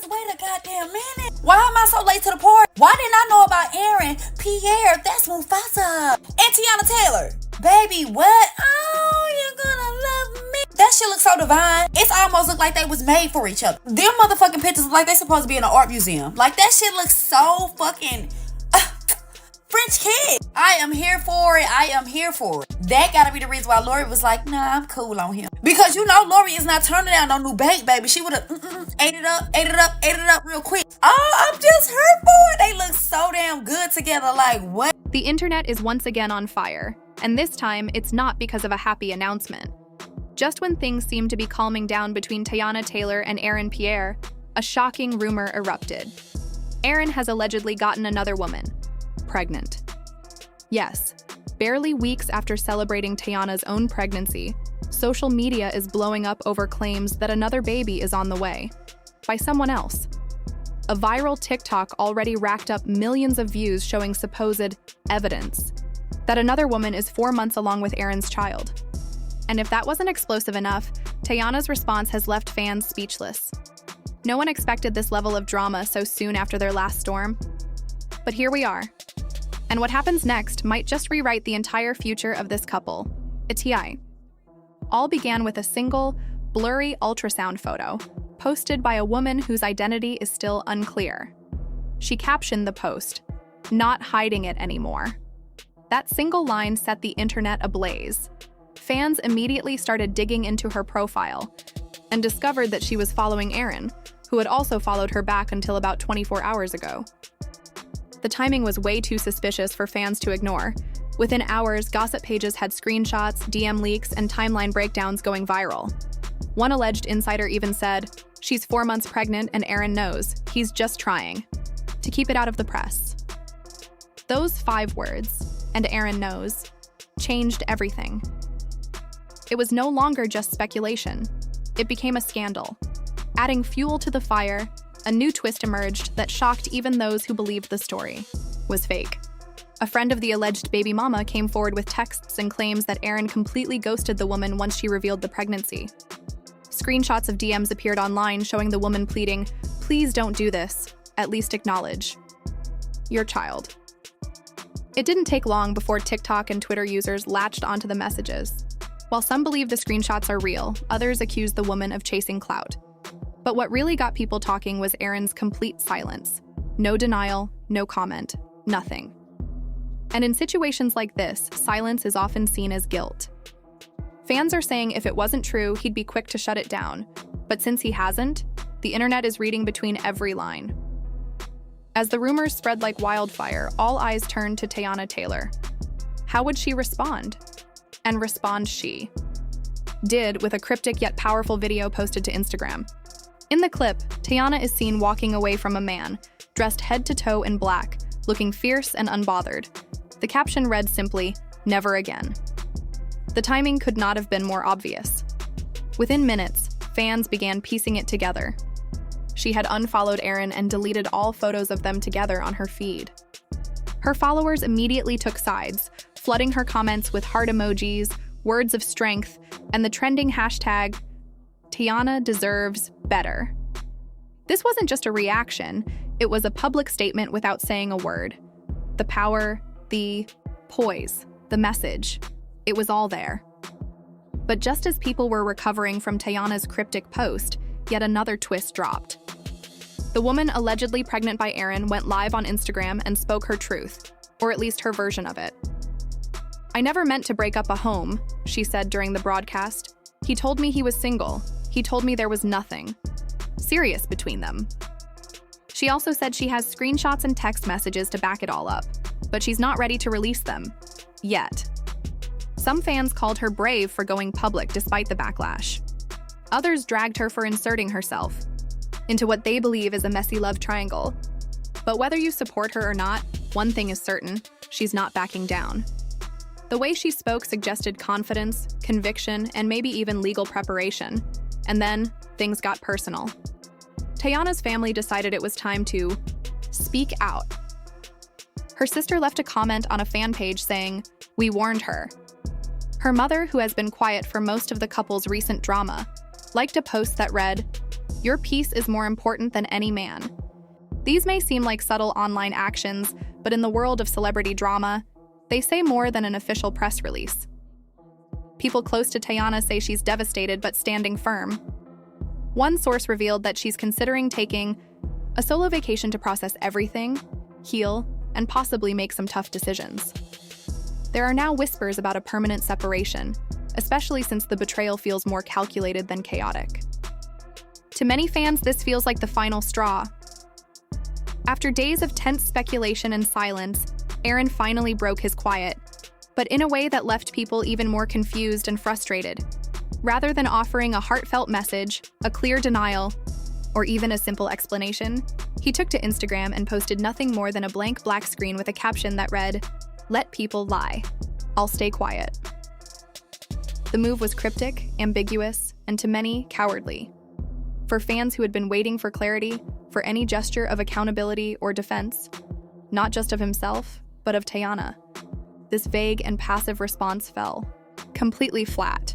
just wait a goddamn minute. Why am I so late to the party? Why didn't I know about Aaron, Pierre, that's Mufasa, and Teyana Taylor? Baby, what? Oh, you're gonna love me. That shit looks so divine. It's almost look like they was made for each other. Them motherfucking pictures look like they supposed to be in an art museum. Like, that shit looks so fucking French kid. I am here for it. I am here for it. That gotta be the reason why Lori was like, nah, I'm cool on him. Because you know Lori is not turning down no new bait, baby. She would have ate it up real quick. Oh, I'm just here for it. They look so damn good together. Like, what? The internet is once again on fire, and this time it's not because of a happy announcement. Just when things seemed to be calming down between Teyana Taylor and Aaron Pierre, a shocking rumor erupted. Aaron has allegedly gotten another woman pregnant. Yes, barely weeks after celebrating Teyana's own pregnancy, social media is blowing up over claims that another baby is on the way, by someone else. A viral TikTok already racked up millions of views showing supposed evidence that another woman is 4 months along with Aaron's child. And if that wasn't explosive enough, Teyana's response has left fans speechless. No one expected this level of drama so soon after their last storm. But here we are. And what happens next might just rewrite the entire future of this couple, a TI. All began with a single, blurry ultrasound photo posted by a woman whose identity is still unclear. She captioned the post, "Not hiding it anymore." That single line set the internet ablaze. Fans immediately started digging into her profile and discovered that she was following Aaron, who had also followed her back until about 24 hours ago. The timing was way too suspicious for fans to ignore. Within hours, gossip pages had screenshots, DM leaks, and timeline breakdowns going viral. One alleged insider even said, "She's 4 months pregnant and Aaron knows. He's just trying to keep it out of the press." Those 5 words, "and Aaron knows," changed everything. It was no longer just speculation. It became a scandal. Adding fuel to the fire, a new twist emerged that shocked even those who believed the story was fake. A friend of the alleged baby mama came forward with texts and claims that Aaron completely ghosted the woman once she revealed the pregnancy. Screenshots of DMs appeared online showing the woman pleading, "Please don't do this, at least acknowledge your child." It didn't take long before TikTok and Twitter users latched onto the messages. While some believe the screenshots are real, others accused the woman of chasing clout. But what really got people talking was Aaron's complete silence. No denial, no comment, nothing. And in situations like this, silence is often seen as guilt. Fans are saying if it wasn't true, he'd be quick to shut it down. But since he hasn't, the internet is reading between every line. As the rumors spread like wildfire, all eyes turned to Teyana Taylor. How would she respond? And respond she did with a cryptic yet powerful video posted to Instagram. In the clip, Teyana is seen walking away from a man, dressed head to toe in black, looking fierce and unbothered. The caption read simply, "Never again." The timing could not have been more obvious. Within minutes, fans began piecing it together. She had unfollowed Aaron and deleted all photos of them together on her feed. Her followers immediately took sides, flooding her comments with heart emojis, words of strength, and the trending hashtag, "Teyana deserves better." This wasn't just a reaction, it was a public statement without saying a word. The power, the poise, the message, it was all there. But just as people were recovering from Teyana's cryptic post, yet another twist dropped. The woman allegedly pregnant by Aaron went live on Instagram and spoke her truth, or at least her version of it. "I never meant to break up a home," she said during the broadcast. "He told me he was single. He told me there was nothing serious between them." She also said she has screenshots and text messages to back it all up, but she's not ready to release them. Yet. Some fans called her brave for going public despite the backlash. Others dragged her for inserting herself into what they believe is a messy love triangle. But whether you support her or not, one thing is certain, she's not backing down. The way she spoke suggested confidence, conviction, and maybe even legal preparation. And then, things got personal. Teyana's family decided it was time to speak out. Her sister left a comment on a fan page saying, "We warned her." Her mother, who has been quiet for most of the couple's recent drama, liked a post that read, Your peace is more important than any man. These may seem like subtle online actions, but in the world of celebrity drama, they say more than an official press release. People close to Teyana say she's devastated but standing firm. One source revealed that she's considering taking a solo vacation to process everything, heal, and possibly make some tough decisions. There are now whispers about a permanent separation, especially since the betrayal feels more calculated than chaotic. To many fans, this feels like the final straw. After days of tense speculation and silence, Aaron finally broke his quiet, but in a way that left people even more confused and frustrated. Rather than offering a heartfelt message, a clear denial, or even a simple explanation, he took to Instagram and posted nothing more than a blank black screen with a caption that read, "Let people lie. I'll stay quiet." The move was cryptic, ambiguous, and to many, cowardly. For fans who had been waiting for clarity, for any gesture of accountability or defense, not just of himself, but of Teyana, this vague and passive response fell completely flat.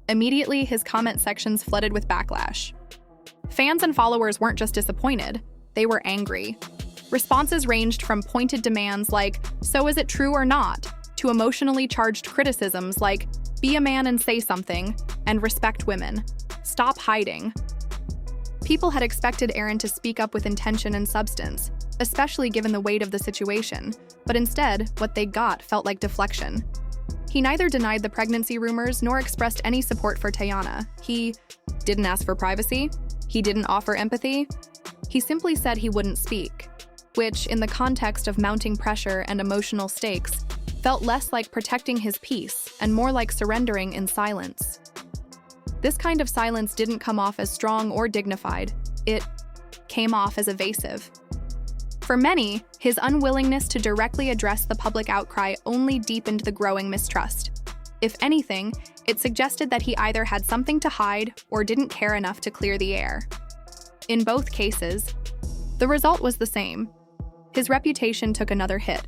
Immediately, his comment sections flooded with backlash. Fans and followers weren't just disappointed, they were angry. Responses ranged from pointed demands like, "So is it true or not?" to emotionally charged criticisms like, "Be a man and say something," and "Respect women. Stop hiding." People had expected Aaron to speak up with intention and substance, especially given the weight of the situation, but instead, what they got felt like deflection. He neither denied the pregnancy rumors nor expressed any support for Teyana. He didn't ask for privacy. He didn't offer empathy. He simply said he wouldn't speak, which, in the context of mounting pressure and emotional stakes, felt less like protecting his peace and more like surrendering in silence. This kind of silence didn't come off as strong or dignified. It came off as evasive. For many, his unwillingness to directly address the public outcry only deepened the growing mistrust. If anything, it suggested that he either had something to hide or didn't care enough to clear the air. In both cases, the result was the same. His reputation took another hit,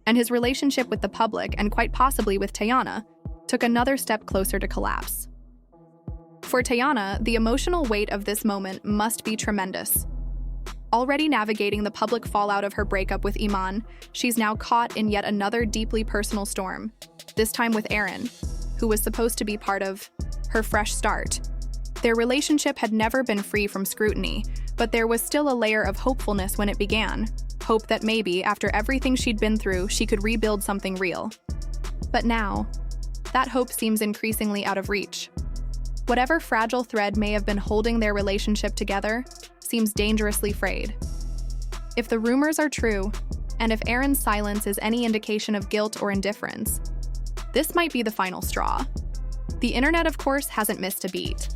and his relationship with the public, and quite possibly with Teyana, took another step closer to collapse. For Teyana, the emotional weight of this moment must be tremendous. Already navigating the public fallout of her breakup with Iman, she's now caught in yet another deeply personal storm, this time with Aaron, who was supposed to be part of her fresh start. Their relationship had never been free from scrutiny, but there was still a layer of hopefulness when it began, hope that maybe, after everything she'd been through, she could rebuild something real. But now, that hope seems increasingly out of reach. Whatever fragile thread may have been holding their relationship together seems dangerously frayed. If the rumors are true, and if Aaron's silence is any indication of guilt or indifference, this might be the final straw. The internet, of course, hasn't missed a beat.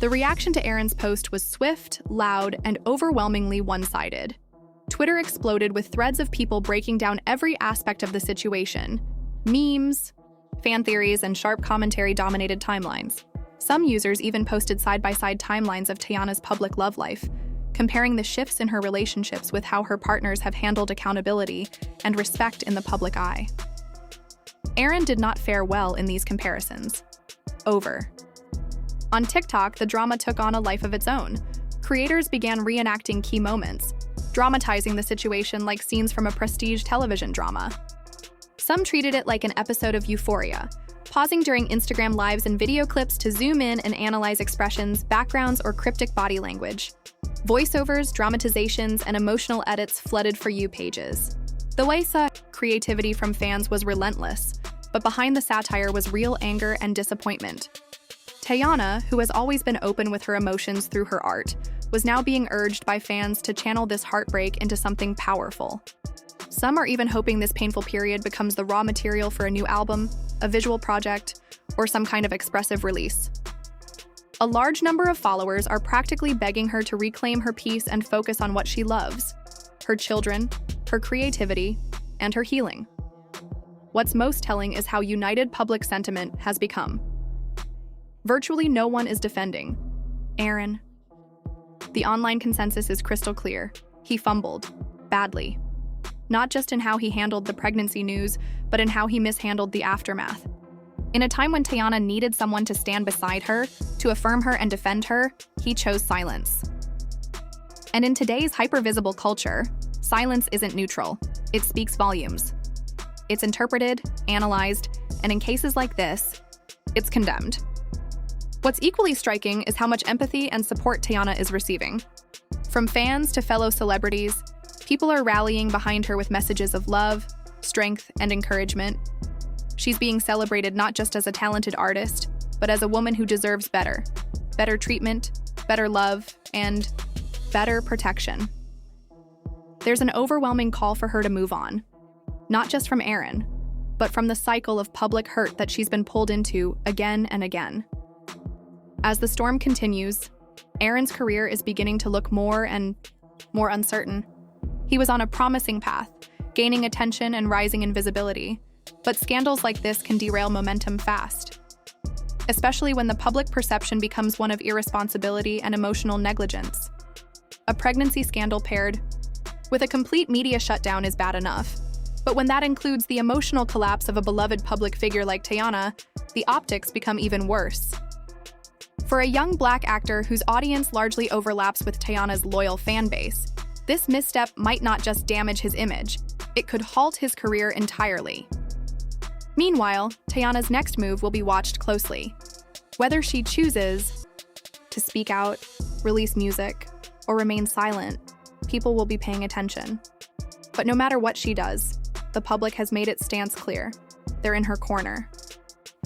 The reaction to Aaron's post was swift, loud, and overwhelmingly one-sided. Twitter exploded with threads of people breaking down every aspect of the situation. Memes, fan theories, and sharp commentary dominated timelines. Some users even posted side-by-side timelines of Teyana's public love life, comparing the shifts in her relationships with how her partners have handled accountability and respect in the public eye. Aaron did not fare well in these comparisons. Over. On TikTok, the drama took on a life of its own. Creators began reenacting key moments, dramatizing the situation like scenes from a prestige television drama. Some treated it like an episode of Euphoria, pausing during Instagram lives and video clips to zoom in and analyze expressions, backgrounds, or cryptic body language. Voiceovers, dramatizations, and emotional edits flooded For You pages. The creativity from fans was relentless, but behind the satire was real anger and disappointment. Teyana, who has always been open with her emotions through her art, was now being urged by fans to channel this heartbreak into something powerful. Some are even hoping this painful period becomes the raw material for a new album, a visual project, or some kind of expressive release. A large number of followers are practically begging her to reclaim her peace and focus on what she loves: her children, her creativity, and her healing. What's most telling is how united public sentiment has become. Virtually no one is defending Aaron. The online consensus is crystal clear. He fumbled, badly. Not just in how he handled the pregnancy news, but in how he mishandled the aftermath. In a time when Teyana needed someone to stand beside her, to affirm her and defend her, he chose silence. And in today's hypervisible culture, silence isn't neutral. It speaks volumes. It's interpreted, analyzed, and in cases like this, it's condemned. What's equally striking is how much empathy and support Teyana is receiving. From fans to fellow celebrities, people are rallying behind her with messages of love, strength, and encouragement. She's being celebrated not just as a talented artist, but as a woman who deserves better. Better treatment, better love, and better protection. There's an overwhelming call for her to move on, not just from Aaron, but from the cycle of public hurt that she's been pulled into again and again. As the storm continues, Aaron's career is beginning to look more and more uncertain. He was on a promising path, gaining attention and rising in visibility, but scandals like this can derail momentum fast, especially when the public perception becomes one of irresponsibility and emotional negligence. A pregnancy scandal paired with a complete media shutdown is bad enough, but when that includes the emotional collapse of a beloved public figure like Teyana, the optics become even worse. For a young Black actor whose audience largely overlaps with Teyana's loyal fan base, this misstep might not just damage his image, it could halt his career entirely. Meanwhile, Teyana's next move will be watched closely. Whether she chooses to speak out, release music, or remain silent, people will be paying attention. But no matter what she does, the public has made its stance clear. They're in her corner.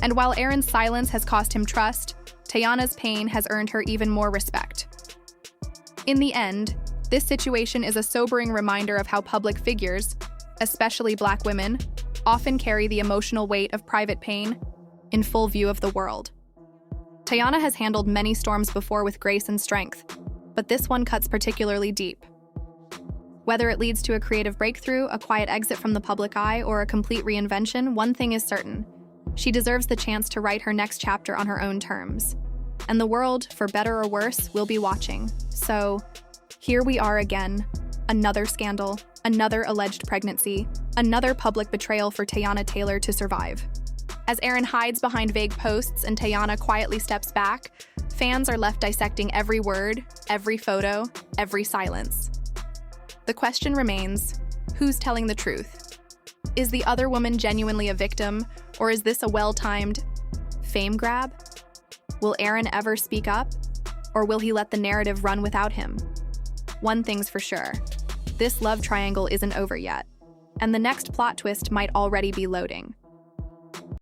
And while Aaron's silence has cost him trust, Teyana's pain has earned her even more respect. In the end, this situation is a sobering reminder of how public figures, especially Black women, often carry the emotional weight of private pain in full view of the world. Teyana has handled many storms before with grace and strength, but this one cuts particularly deep. Whether it leads to a creative breakthrough, a quiet exit from the public eye, or a complete reinvention, one thing is certain. She deserves the chance to write her next chapter on her own terms. And the world, for better or worse, will be watching. So, here we are again. Another scandal, another alleged pregnancy, another public betrayal for Teyana Taylor to survive. As Aaron hides behind vague posts and Teyana quietly steps back, fans are left dissecting every word, every photo, every silence. The question remains, who's telling the truth? Is the other woman genuinely a victim, or is this a well-timed fame grab? Will Aaron ever speak up, or will he let the narrative run without him? One thing's for sure, this love triangle isn't over yet, and the next plot twist might already be loading.